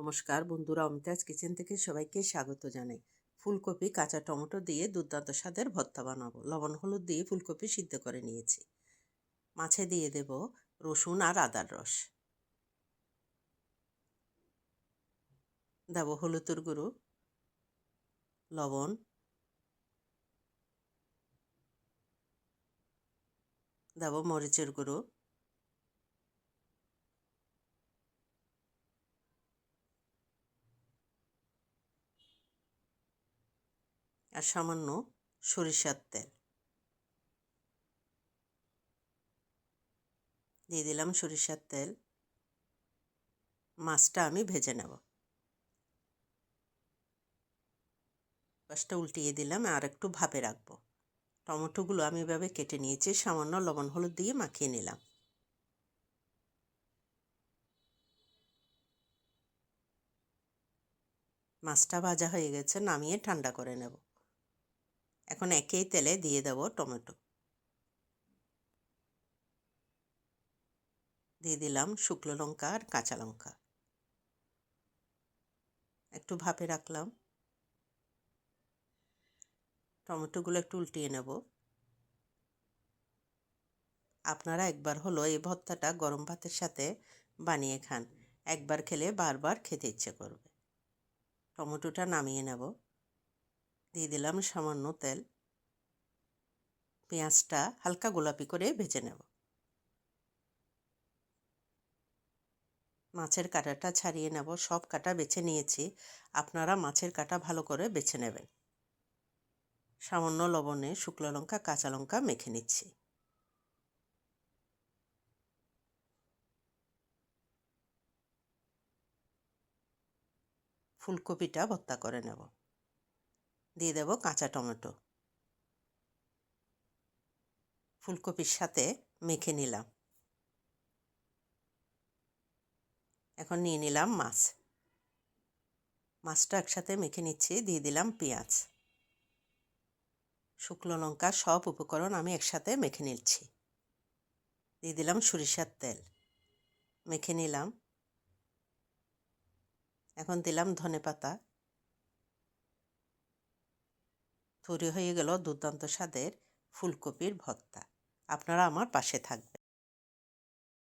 নমস্কার বন্ধুরা, অমিতাজ কিচেন থেকে সবাইকে স্বাগত জানাই। ফুলকপি কাঁচা টমেটো দিয়ে দুর্দান্ত স্বাদের ভর্তা বানাবো। লবণ হলুদ দিয়ে ফুলকপি সিদ্ধ করে নিয়েছি। মাছে দিয়ে দেব রসুন আর আদার রস, দেব হলুদের গুঁড়ো, লবণ, দেব মরিচের গুঁড়ো, আর সামান্য সরিষার তেল দিয়ে দিলাম। সরিষার তেল, মাছটা আমি ভেজে নেব। মাছটা উল্টিয়ে দিলাম আর একটু ভাপে রাখবো। টমেটোগুলো আমি এভাবে কেটে নিয়েছি, সামান্য লবণ হলুদ দিয়ে মাখিয়ে নিলাম। মাছটা ভাজা হয়ে গেছে, নামিয়ে ঠান্ডা করে নেব। এখন একই তেলে দিয়ে দেব টমেটো, দিয়ে দিলাম শুকনো লঙ্কা আর কাঁচা লঙ্কা, একটু ভাপে রাখলাম। টমেটোগুলো একটু উল্টিয়ে নেব। আপনারা একবার হলো এই ভর্তাটা গরম ভাতের সাথে বানিয়ে খান, একবার খেলে বারবার খেতে ইচ্ছে করবে। টমেটোটা নামিয়ে নেব। দিয়ে দিলাম সামান্য তেল। পেঁয়াজটা হালকা গোলাপি করে ভেজে নেব। মাছের কাঁটাটা ছাড়িয়ে নেব, সব কাঁটা বেছে নিয়েছি। আপনারা মাছের কাঁটা ভালো করে বেছে নেবেন। সামান্য লবণে শুকনো লঙ্কা কাঁচা লঙ্কা মেখে নিচ্ছি। ফুলকপিটা ভর্তা করে নেব। দিয়ে দেব কাঁচা টমেটো, ফুলকপির সাথে মেখে নিলাম। এখন নিয়ে নিলাম মাছ, মাছটা একসাথে মেখে নিচ্ছি। দিয়ে দিলাম পেঁয়াজ, শুকনো লঙ্কা, সব উপকরণ আমি একসাথে মেখে নিচ্ছি। দিয়ে দিলাম সরিষার তেল, মেখে নিলাম। এখন দিলাম ধনেপাতা। তৈরি হয়ে গেল দুর্দান্ত স্বাদের ফুলকপির ভর্তা। আপনারা আমার পাশে থাকবেন।